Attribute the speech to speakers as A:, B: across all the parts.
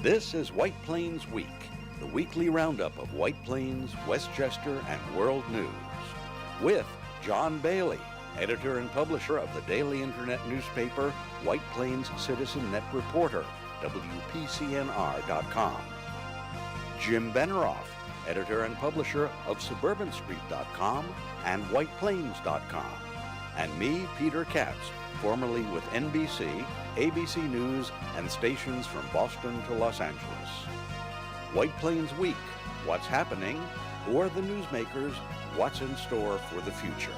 A: This is White Plains Week, the weekly roundup of White Plains, Westchester, and world news. With John Bailey, editor and publisher of the daily internet newspaper White Plains Citizen Net Reporter, WPCNR.com. Jim Benerofe, editor and publisher of SuburbanStreet.com and WhitePlains.com. And me, Peter Katz, formerly with NBC, ABC News, and stations from Boston to Los Angeles. White Plains Week, what's happening, who are the newsmakers, what's in store for the future.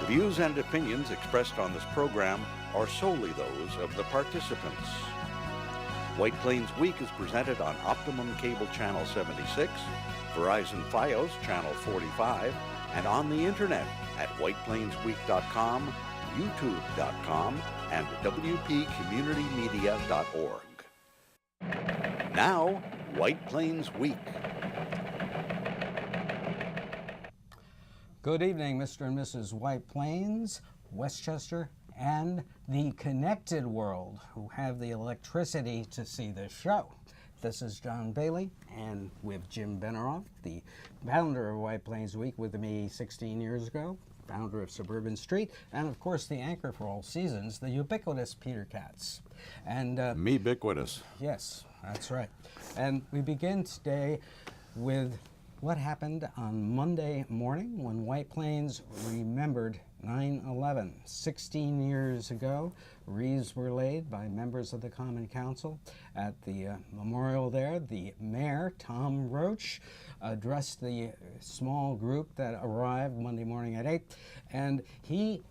A: The views and opinions expressed on this program are solely those of the participants. White Plains Week is presented on Optimum Cable Channel 76, Verizon Fios Channel 45, and on the internet at whiteplainsweek.com, youtube.com, and wpcommunitymedia.org. Now, White Plains Week.
B: Good evening, Mr. and Mrs. White Plains, Westchester, and the connected world who have the electricity to see this show. This is John Bailey, and with Jim Benerofe, the founder of White Plains Week with me 16 years ago, founder of Suburban Street, and of course the anchor for all seasons, the ubiquitous Peter Katz. And
A: me ubiquitous.
B: Yes, that's right. And we begin today with what happened on Monday morning when White Plains remembered 9/11. 16 years ago, wreaths were laid by members of the Common Council at the memorial there. The mayor, Tom Roach, addressed the small group that arrived Monday morning at 8, and he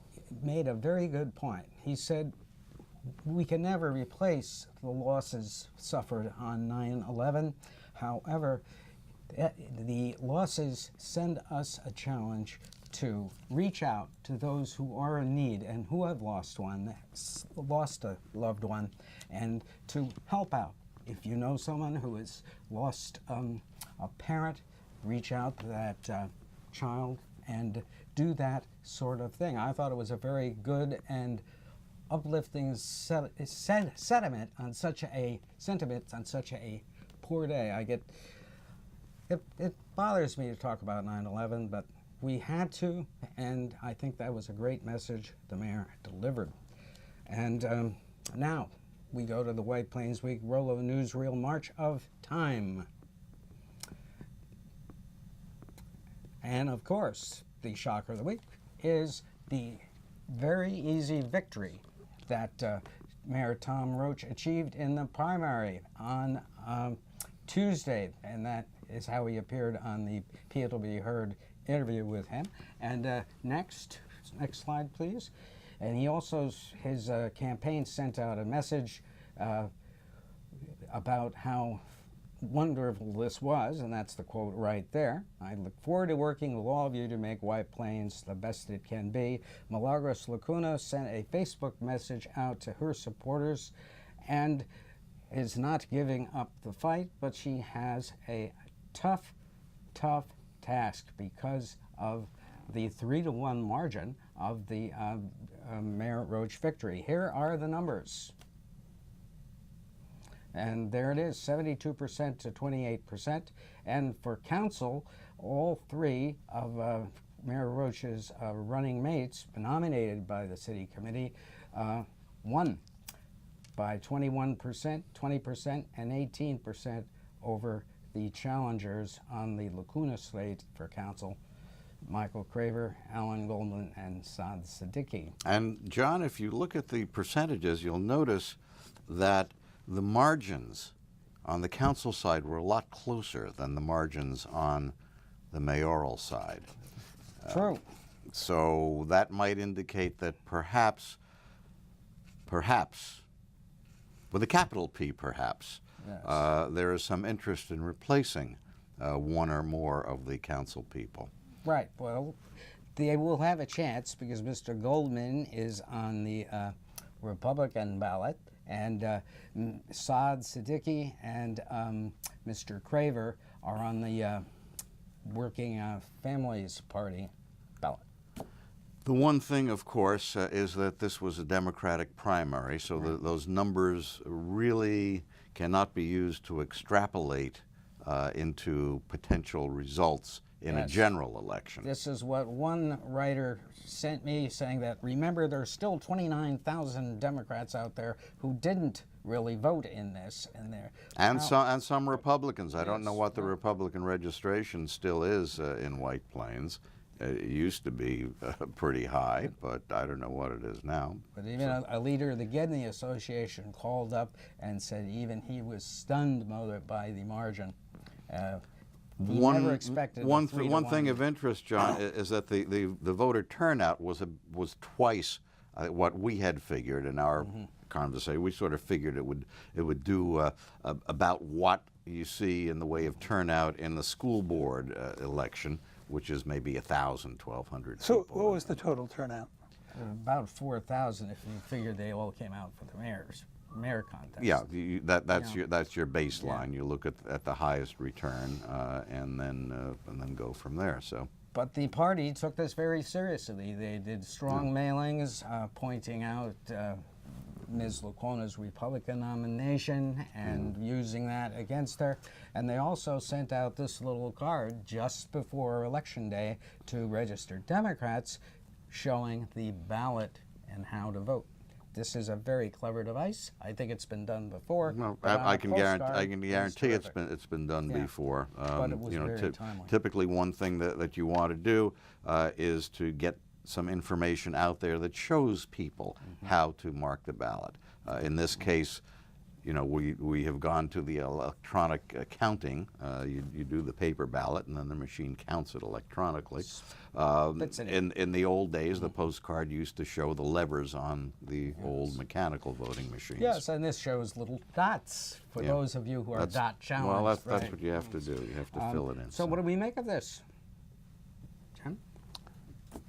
B: made a very good point. He said, we can never replace the losses suffered on 9/11. However, the losses send us a challenge to reach out to those who are in need and who have lost a loved one, and to help out. If you know someone who has lost a parent, reach out to that child and do that sort of thing. I thought it was a very good and uplifting sentiment on such a poor day. It bothers me to talk about 9/11, but we had to, and I think that was a great message the mayor delivered. And now we go to the White Plains Week Rolo Newsreel March of Time. And of course, the shocker of the week is the very easy victory that Mayor Tom Roach achieved in the primary on Tuesday, and that is how he appeared on the It'll Be Heard interview with him. And next slide, please. And he also, his campaign sent out a message about how wonderful this was, and that's the quote right there. I look forward to working with all of you to make White Plains the best it can be. Milagros Lecuona sent a Facebook message out to her supporters and is not giving up the fight, but she has a tough task because of the 3-1 margin of the Mayor Roach victory. Here are the numbers. And there it is, 72% to 28%. And for council, all three of Mayor Roach's running mates, nominated by the city committee, won by 21%, 20%, and 18% over the challengers on the Lecuona slate for council, Michael Craver, Alan Goldman, and Saad Siddiqui.
A: And John, if you look at the percentages, you'll notice that the margins on the council side were a lot closer than the margins on the mayoral side.
B: True.
A: So that might indicate that perhaps, with a capital P perhaps, yes, there is some interest in replacing one or more of the council people.
B: Right. Well, they will have a chance because Mr. Goldman is on the Republican ballot, and Saad Siddiqui and Mr. Craver are on the Working Families Party ballot.
A: The one thing, of course, is that this was a Democratic primary, so those numbers really cannot be used to extrapolate into potential results in a general election.
B: This is what one writer sent me, saying that, remember, there's still 29,000 Democrats out there who didn't really vote in this. And
A: some Republicans. I don't know what the Republican registration still is in White Plains. It used to be pretty high, but I don't know what it is now.
B: But even a leader of the Kidney Association called up and said even he was stunned by the margin. He never expected
A: one thing of interest, John, is that the voter turnout was twice what we had figured in our conversation. We sort of figured it would do about what you see in the way of turnout in the school board election, which is maybe 1,000, 1,200
C: So
A: people.
C: what was the total turnout?
B: About 4,000 if you figure they all came out for the mayor contest.
A: Yeah, that's your baseline. You look at the highest return and then go from there. So.
B: But the party took this very seriously. They did strong mailings pointing out Ms. Lecuona's Republican nomination and using that against her. And they also sent out this little card just before Election Day to registered Democrats showing the ballot and how to vote. This is a very clever device. I think it's been done before.
A: Well, I can guarantee it's been done before.
B: But it was very timely.
A: Typically, one thing that you want to do is to get some information out there that shows people how to mark the ballot. In this case, we have gone to the electronic counting. You do the paper ballot, and then the machine counts it electronically. In the old days, the postcard used to show the levers on the old mechanical voting machines.
B: Yes, and this shows little dots for those of you who are dot challenged.
A: Well, that's what you have to do. You have to fill it in.
B: So what do we make of this, Jim?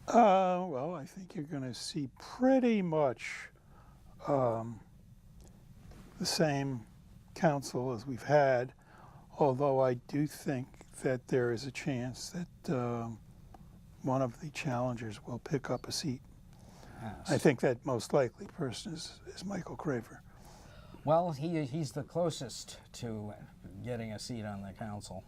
C: Well, I think you're going to see pretty much the same council as we've had, although I do think that there is a chance that one of the challengers will pick up a seat. Yes. I think that most likely person is Michael Craver.
B: Well, he's the closest to getting a seat on the council.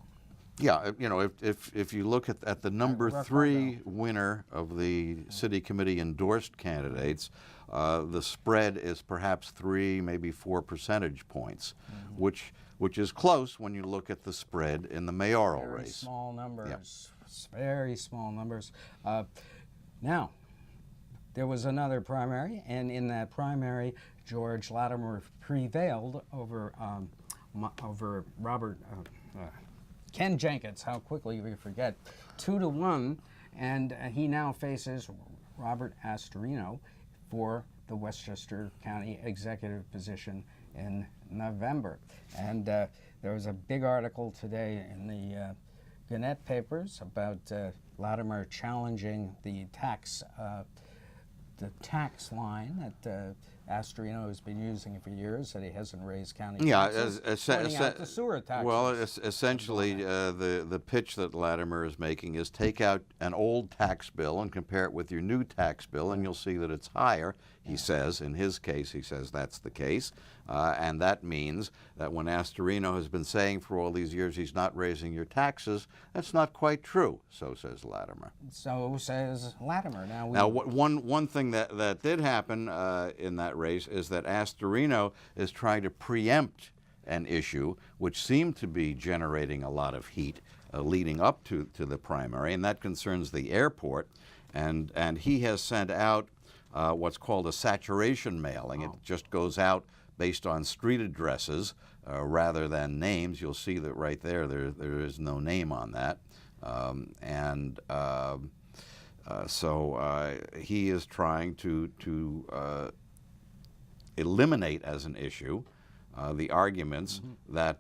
A: Yeah, if you look at the number 3 winner of the city committee endorsed candidates, the spread is perhaps 3, maybe 4 percentage points, which is close when you look at the spread in the mayoral race.
B: Very small numbers, very small numbers. Now, there was another primary, and in that primary, George Latimer prevailed over Ken Jenkins. How quickly we forget. 2-1, and he now faces Robert Astorino for the Westchester County executive position in November. And there was a big article today in the Gannett papers about Latimer challenging the tax line that Astorino has been using for years, that he hasn't raised county taxes, pointing out the sewer taxes.
A: Well, essentially, the pitch that Latimer is making is take out an old tax bill and compare it with your new tax bill, and you'll see that it's higher. He says, in his case, he says that's the case, and that means that when Astorino has been saying for all these years he's not raising your taxes, that's not quite true, so says Latimer.
B: So says Latimer.
A: Now one thing that did happen in that race is that Astorino is trying to preempt an issue which seemed to be generating a lot of heat leading up to the primary, and that concerns the airport, and he has sent out what's called a saturation mailing. It just goes out based on street addresses rather than names. You'll see that right there is no name on that. So he is trying to eliminate as an issue the arguments that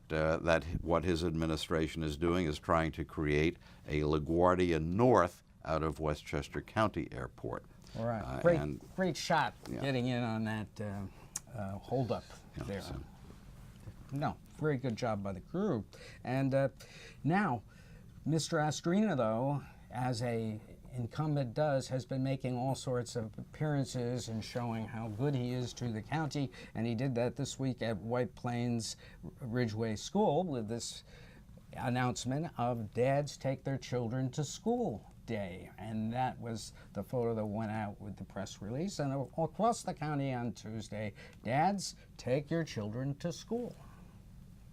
A: what his administration is doing is trying to create a LaGuardia North out of Westchester County Airport.
B: All right. Great shot getting in on that holdup there. No, very good job by the crew. And now, Mr. Astorino, though, as a incumbent does has been making all sorts of appearances and showing how good he is to the county, and he did that this week at White Plains Ridgeway School with this announcement of Dads Take Their Children to School Day, and that was the photo that went out with the press release. And across the county on Tuesday, dads, take your children to school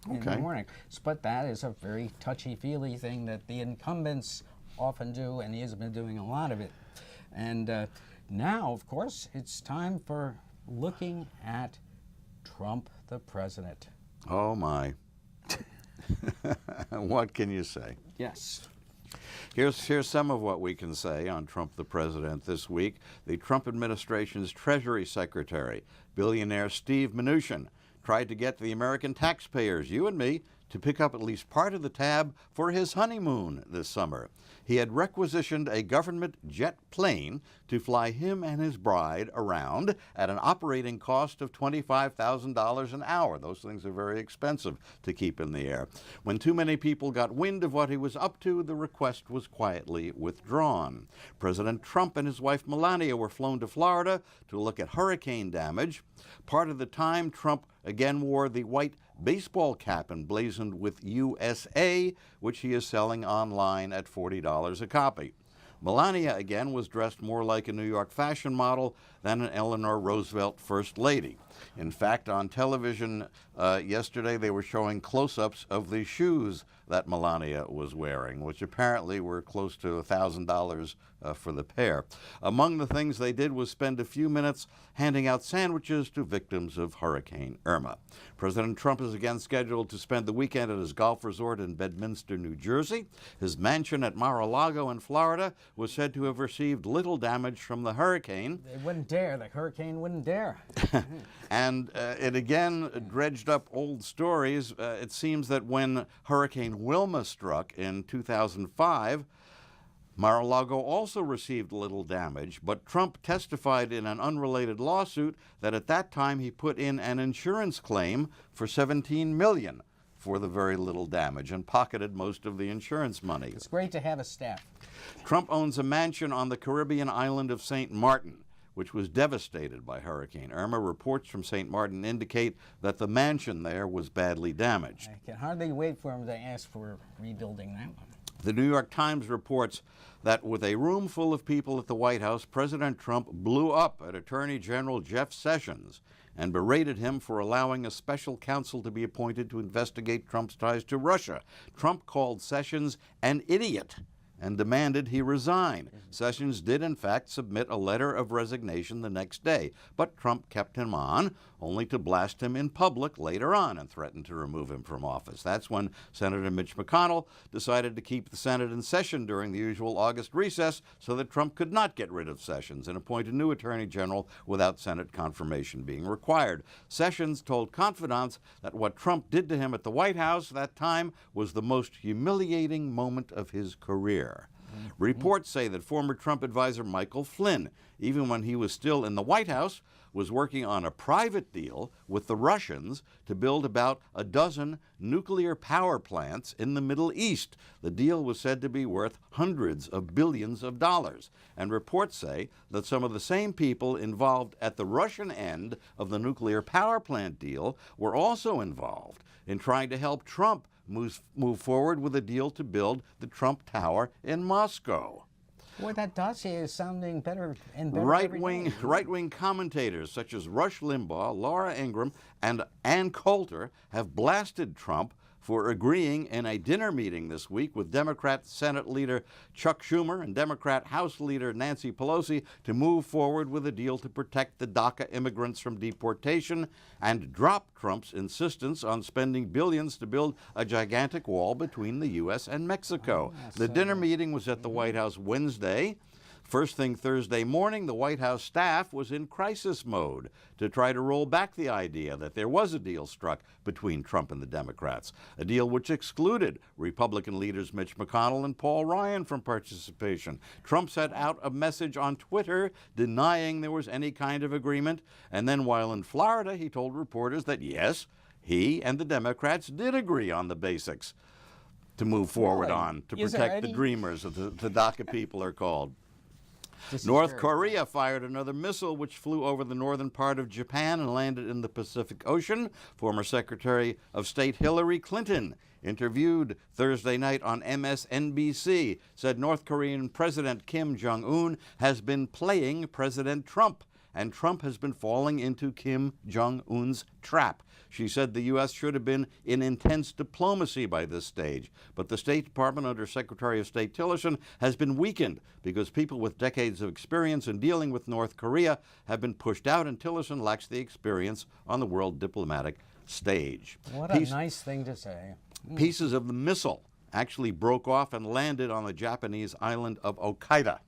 B: in the morning. But that is a very touchy-feely thing that the incumbents often do, and he has been doing a lot of it. And now, of course, it's time for looking at Trump the president.
A: Oh, my. What can you say?
B: Yes.
A: Here's some of what we can say on Trump the president this week. The Trump administration's Treasury Secretary, billionaire Steve Mnuchin, tried to get the American taxpayers, you and me, to pick up at least part of the tab for his honeymoon this summer. He had requisitioned a government jet plane to fly him and his bride around at an operating cost of $25,000 an hour. Those things are very expensive to keep in the air. When too many people got wind of what he was up to, the request was quietly withdrawn. President Trump and his wife Melania were flown to Florida to look at hurricane damage. Part of the time, Trump again wore the white baseball cap emblazoned with USA, which he is selling online at $40 a copy. Melania, again, was dressed more like a New York fashion model than an Eleanor Roosevelt First Lady. In fact, on television yesterday, they were showing close-ups of the shoes that Melania was wearing, which apparently were close to $1,000 for the pair. Among the things they did was spend a few minutes handing out sandwiches to victims of Hurricane Irma. President Trump is again scheduled to spend the weekend at his golf resort in Bedminster, New Jersey. His mansion at Mar-a-Lago in Florida was said to have received little damage from the hurricane.
B: They wouldn't dare. The hurricane wouldn't dare.
A: And it again dredged up old stories. It seems that when Hurricane Wilma struck in 2005, Mar-a-Lago also received little damage, but Trump testified in an unrelated lawsuit that at that time he put in an insurance claim for $17 million for the very little damage and pocketed most of the insurance money.
B: It's great to have a staff.
A: Trump owns a mansion on the Caribbean island of St. Martin, which was devastated by Hurricane Irma. Reports from St. Martin indicate that the mansion there was badly damaged.
B: I can hardly wait for him to ask for rebuilding that one.
A: The New York Times reports that with a room full of people at the White House, President Trump blew up at Attorney General Jeff Sessions and berated him for allowing a special counsel to be appointed to investigate Trump's ties to Russia. Trump called Sessions an idiot and demanded he resign. Sessions did, in fact, submit a letter of resignation the next day, but Trump kept him on, only to blast him in public later on and threaten to remove him from office. That's when Senator Mitch McConnell decided to keep the Senate in session during the usual August recess so that Trump could not get rid of Sessions and appoint a new Attorney General without Senate confirmation being required. Sessions told confidants that what Trump did to him at the White House that time was the most humiliating moment of his career. Reports say that former Trump advisor Michael Flynn, even when he was still in the White House, was working on a private deal with the Russians to build about a dozen nuclear power plants in the Middle East. The deal was said to be worth hundreds of billions of dollars. And reports say that some of the same people involved at the Russian end of the nuclear power plant deal were also involved in trying to help Trump move forward with a deal to build the Trump Tower in Moscow.
B: Boy, that dossier is sounding better and better.
A: Right-wing commentators such as Rush Limbaugh, Laura Ingraham, and Ann Coulter have blasted Trump for agreeing in a dinner meeting this week with Democrat Senate leader Chuck Schumer and Democrat House leader Nancy Pelosi to move forward with a deal to protect the DACA immigrants from deportation and drop Trump's insistence on spending billions to build a gigantic wall between the U.S. and Mexico. The dinner meeting was at the White House Wednesday. First thing Thursday morning, the White House staff was in crisis mode to try to roll back the idea that there was a deal struck between Trump and the Democrats, a deal which excluded Republican leaders Mitch McConnell and Paul Ryan from participation. Trump sent out a message on Twitter denying there was any kind of agreement, and then while in Florida, he told reporters that yes, he and the Democrats did agree on the basics to move forward on to protect the dreamers, as the DACA people are called.
D: North Korea fired another missile which flew over the northern part of Japan and landed in the Pacific Ocean. Former Secretary of State Hillary Clinton, interviewed Thursday night on MSNBC, said North Korean President Kim Jong-un has been playing President Trump, and Trump has been falling into Kim Jong-un's trap. She said the U.S. should have been in intense diplomacy by this stage, but the State Department under Secretary of State Tillerson has been weakened because people with decades of experience in dealing with North Korea have been pushed out, and Tillerson lacks the experience on the world diplomatic stage.
B: What a nice thing to say.
D: Pieces of the missile actually broke off and landed on the Japanese island of Okinawa.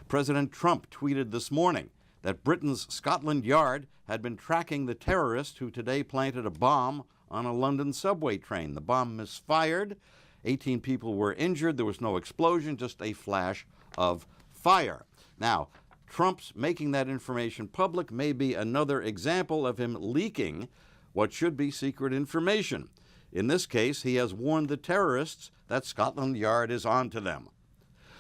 D: President Trump tweeted this morning that Britain's Scotland Yard had been tracking the terrorist who today planted a bomb on a London subway train. The bomb misfired. 18 people were injured. There was no explosion, just a flash of fire. Now, Trump's making that information public may be another example of him leaking what should be secret information. In this case, he has warned the terrorists that Scotland Yard is on to them.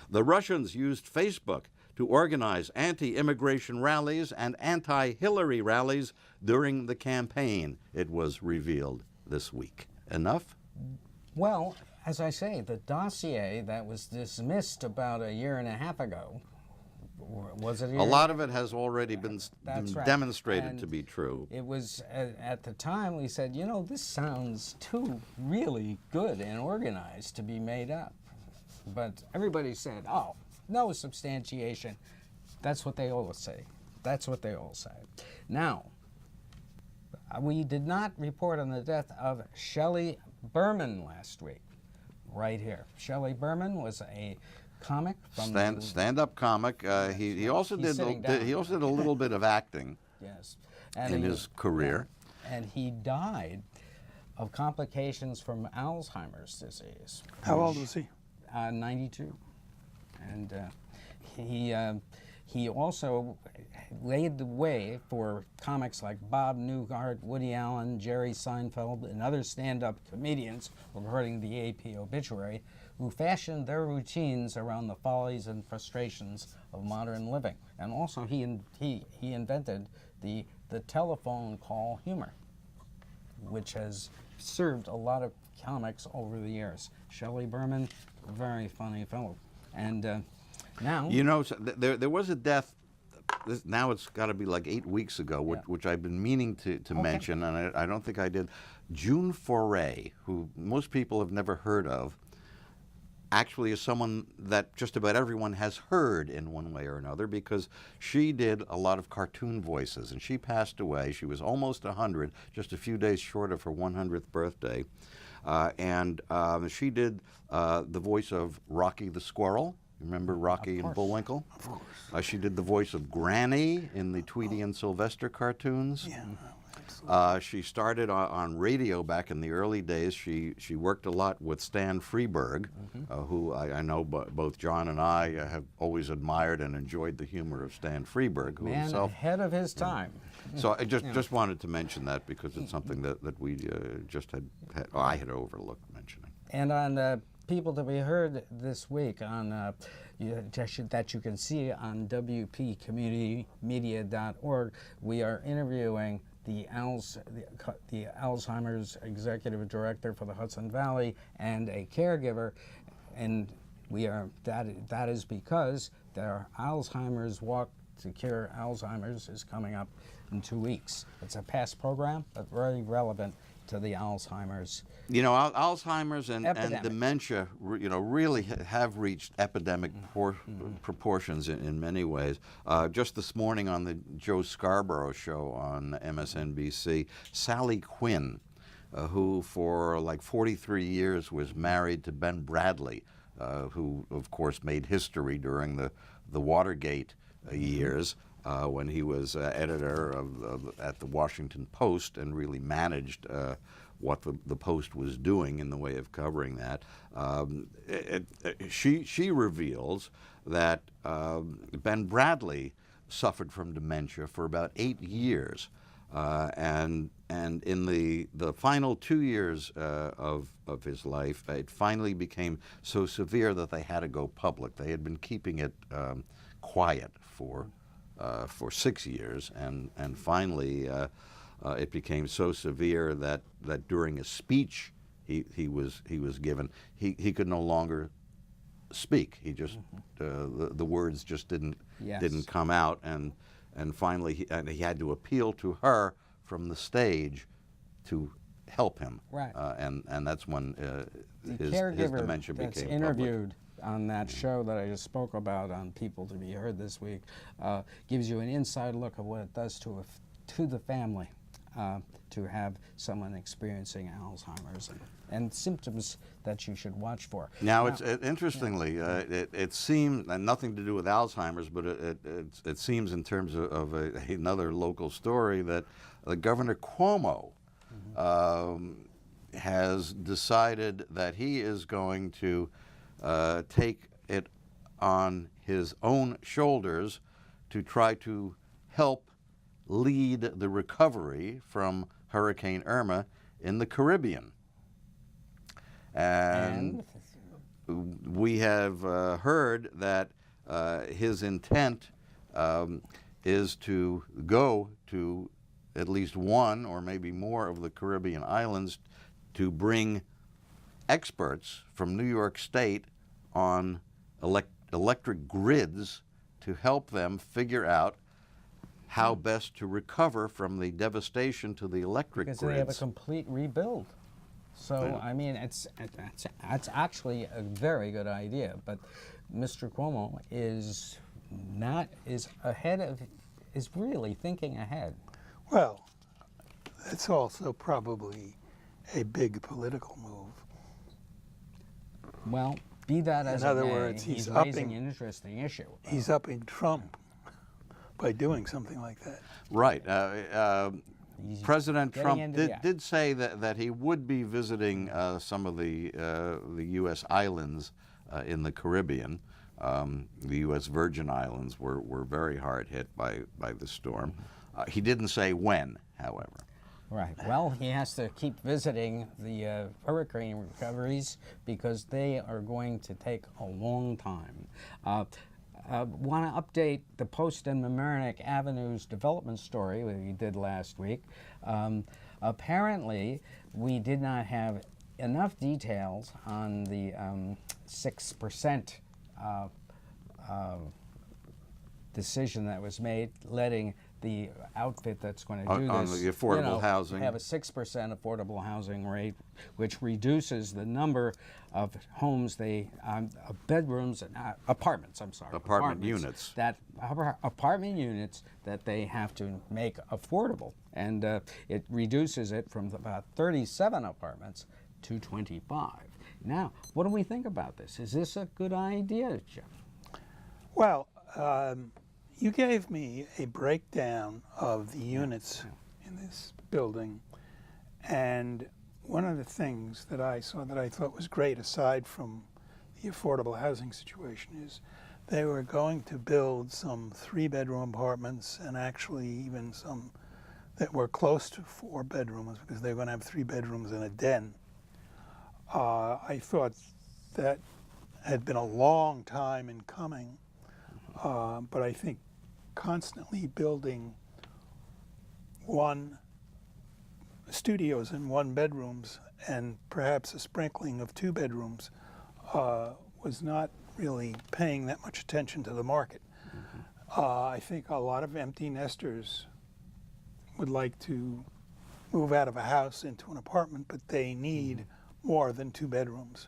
D: The Russians used Facebook to organize anti-immigration rallies and anti-Hillary rallies during the campaign, it was revealed this week. Enough?
B: Well, as I say, the dossier that was dismissed about a year and a half ago, was it?
D: A lot of it has already been
B: right.
D: demonstrated
B: And
D: to be true.
B: It was, at the time, we said, you know, this sounds too really good and organized to be made up. But everybody said, oh, no substantiation. That's what they all say. That's what they all say. Now, we did not report on the death of Shelley Berman last week. Right here. Shelley Berman was a comic from
D: stand-up comic. He also did a little bit of acting.
B: Yes,
D: in his career.
B: And he died of complications from Alzheimer's disease.
C: How old was he?
B: 92. And he also laid the way for comics like Bob Newhart, Woody Allen, Jerry Seinfeld, and other stand-up comedians, according to the AP obituary, who fashioned their routines around the follies and frustrations of modern living. And also he invented the telephone call humor, which has served a lot of comics over the years. Shelley Berman, a very funny fellow. And now...
D: You know, there was a death, now it's got to be like 8 weeks ago, which I've been meaning to mention, and I don't think I did. June Foray, who most people have never heard of, actually is someone that just about everyone has heard in one way or another, because she did a lot of cartoon voices, and she passed away. She was almost 100, just a few days short of her 100th birthday. And she did the voice of Rocky the Squirrel. Remember Rocky and Bullwinkle?
C: Of course.
D: She did the voice of Granny in the Tweety and Sylvester cartoons.
C: Yeah.
D: She started on radio back in the early days. She worked a lot with Stan Freberg, who I know both John and I have always admired and enjoyed the humor of Stan Freberg, who
B: Man
D: himself
B: ahead of his time.
D: So I just wanted to mention that because it's something that we I had overlooked mentioning.
B: And on people to be heard this week on that you can see on WPCommunityMedia.org, we are interviewing the Alzheimer's executive director for the Hudson Valley and a caregiver, and that is because their Alzheimer's Walk to Cure Alzheimer's is coming up in 2 weeks. It's a past program, but very relevant to the Alzheimer's.
D: You know, Alzheimer's and dementia, really have reached epidemic proportions in many ways. Just this morning on the Joe Scarborough show on MSNBC, Sally Quinn, who for like 43 years was married to Ben Bradley, who of course made history during the Watergate years. When he was editor at the Washington Post and really managed what the Post was doing in the way of covering that. She reveals that Ben Bradley suffered from dementia for about 8 years. and in the final 2 years of his life, it finally became so severe that they had to go public. They had been keeping it quiet for 6 years, and finally it became so severe that during a speech he was given, he could no longer speak. He just the words just didn't come out, and finally he had to appeal to her from the stage to help him.
B: Right.
D: And that's when his
B: caregiver
D: dementia became
B: that's
D: public.
B: interviewed on that show that I just spoke about on People to Be Heard this week gives you an inside look of what it does to the family to have someone experiencing Alzheimer's and symptoms that you should watch for.
D: Now, interestingly, it seems, and nothing to do with Alzheimer's, but it seems in terms of another local story that Governor Cuomo has decided that he is going to take it on his own shoulders to try to help lead the recovery from Hurricane Irma in the Caribbean. And we have heard that his intent is to go to at least one or maybe more of the Caribbean islands to bring experts from New York State on electric grids to help them figure out how best to recover from the devastation to the electric grids.
B: Because they have a complete rebuild. So, I mean, it's actually a very good idea, but Mr. Cuomo is really thinking ahead.
C: Well, that's also probably a big political move.
B: Well, be that as
C: In other
B: it may,
C: words,
B: he's raising an interesting issue.
C: He's upping Trump by doing something like that.
D: Right. President Trump did say that he would be visiting some of the U.S. islands in the Caribbean. The U.S. Virgin Islands were very hard hit by the storm. He didn't say when, however.
B: Right. Well, he has to keep visiting the hurricane recoveries because they are going to take a long time. Want to update the Post and Mamaroneck Avenues development story that we did last week. Apparently, we did not have enough details on the 6% decision that was made, letting the outfit that's going to do this
D: on the affordable housing,
B: have a 6% affordable housing rate, which reduces the number of homes bedrooms and apartments. I'm sorry,
D: apartment units
B: that they have to make affordable, and it reduces it from about 37 apartments to 25. Now, what do we think about this? Is this a good idea, Jim?
C: Well, you gave me a breakdown of the units in this building, and one of the things that I saw that I thought was great, aside from the affordable housing situation, is they were going to build some 3-bedroom apartments, and actually even some that were close to 4 bedrooms, because they were going to have 3 bedrooms and a den. I thought that had been a long time in coming, but I think constantly building 1 studios and 1 bedrooms and perhaps a sprinkling of 2 bedrooms was not really paying that much attention to the market. I think a lot of empty nesters would like to move out of a house into an apartment, but they need more than 2 bedrooms.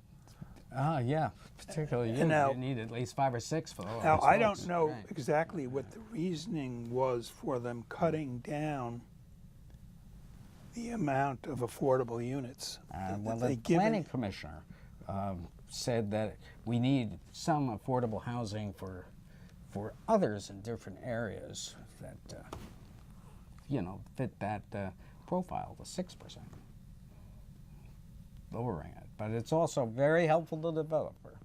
B: Yeah, particularly you need at least 5 or 6 for those.
C: Now, I don't know exactly what the reasoning was for them cutting down the amount of affordable units.
B: Well, the planning commissioner said that we need some affordable housing for others in different areas that fit that profile, the 6%, lowering it. But it's also very helpful to the developer.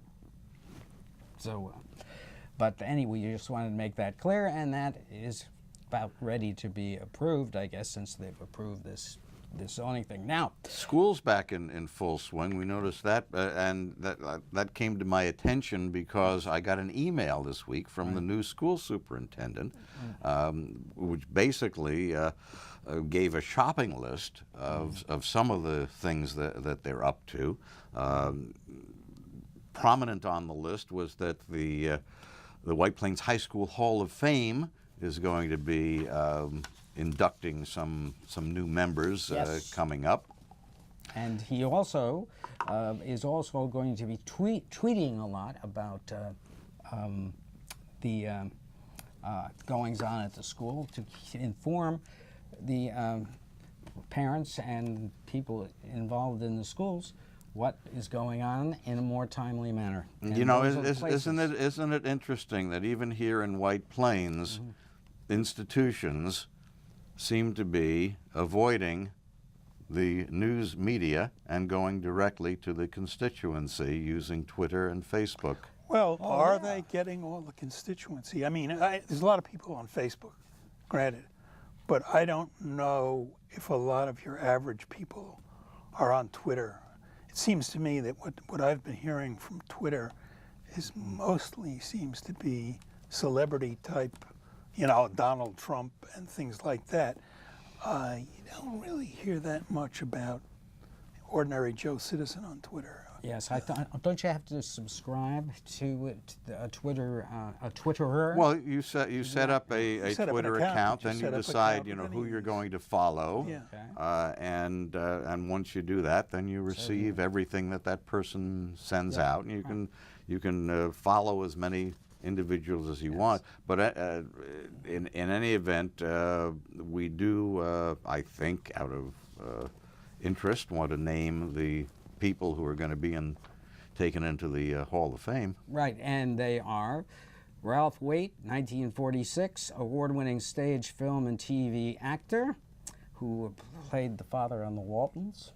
B: So, but anyway, you just wanted to make that clear, and that is about ready to be approved, I guess, since they've approved this zoning thing. Now,
D: School's back in full swing. We noticed that, and that came to my attention because I got an email this week from the new school superintendent, which basically gave a shopping list of some of the things that they're up to. Prominent on the list was that the White Plains High School Hall of Fame is going to be inducting some new members
B: Yes.
D: coming up.
B: and he also is also going to be tweeting a lot about the goings on at the school to inform the parents and people involved in the schools what is going on in a more timely manner. And
D: You know,
B: those are the places.
D: isn't it interesting that even here in White Plains, institutions seem to be avoiding the news media and going directly to the constituency using Twitter and Facebook?
C: Well, are they getting all the constituency? I mean, there's a lot of people on Facebook, granted, but I don't know if a lot of your average people are on Twitter. It seems to me that what I've been hearing from Twitter is mostly seems to be celebrity type, you know, Donald Trump and things like that. You don't really hear that much about ordinary Joe citizen on Twitter.
B: Yes, I thought. Don't you have to subscribe to a Twitterer?
D: Well, you set up a
C: set up an
D: Twitter
C: account.
D: account,
C: You
D: then you
C: set up an
D: decide,
C: account,
D: you know,
C: and
D: who
C: then
D: you're
C: you-
D: going to follow.
C: Yeah.
B: Okay.
D: And once you do that, then you receive everything that person sends out, and you can follow as many individuals as you want. But in any event, we do, I think, out of interest, want to name the people who are going to be taken into the Hall of Fame.
B: Right, and they are Ralph Waite, 1946, award-winning stage, film, and TV actor, who played the father on the Waltons.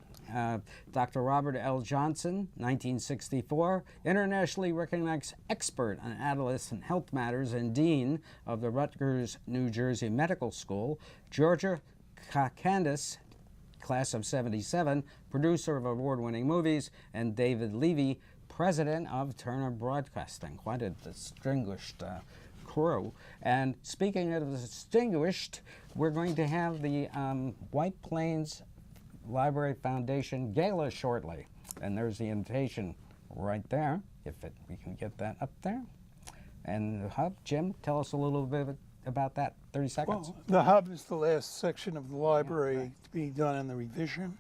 B: Dr. Robert L. Johnson, 1964, internationally recognized expert on adolescent health matters and dean of the Rutgers, New Jersey Medical School. Georgia Candace, class of 77, producer of award-winning movies, and David Levy, president of Turner Broadcasting. Quite a distinguished crew. And speaking of distinguished, we're going to have the White Plains Library Foundation Gala shortly. And there's the invitation right there, if we can get that up there. And the hub, Jim, tell us a little bit about that, 30 seconds.
C: Well, the hub is the last section of the library to be done in the revision.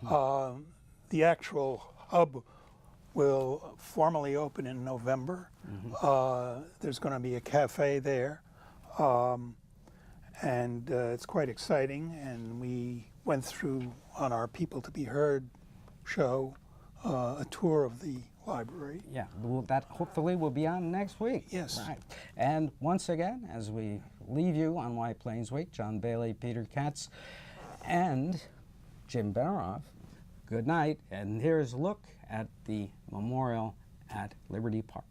C: The actual hub will formally open in November. There's going to be a cafe there, and it's quite exciting. And we went through on our People to Be Heard show a tour of the library.
B: Yeah, that hopefully will be on next week.
C: Yes.
B: Right. And once again, as we leave you on White Plains Week, John Bailey, Peter Katz, and Jim Benerofe, good night. And here's a look at the memorial at Liberty Park.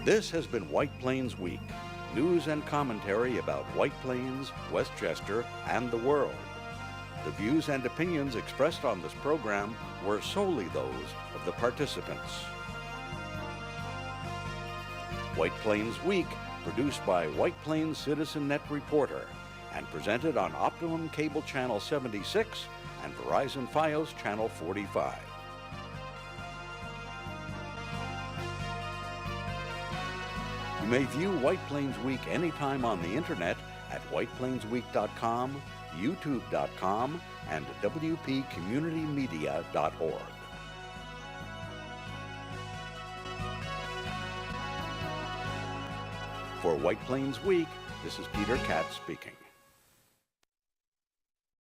A: This has been White Plains Week, news and commentary about White Plains, Westchester, and the world. The views and opinions expressed on this program were solely those of the participants. White Plains Week, produced by White Plains Citizen Net Reporter, and presented on Optimum Cable Channel 76 and Verizon Fios Channel 45. You may view White Plains Week anytime on the internet at whiteplainsweek.com, youtube.com, and wpcommunitymedia.org. For White Plains Week, this is Peter Katz speaking.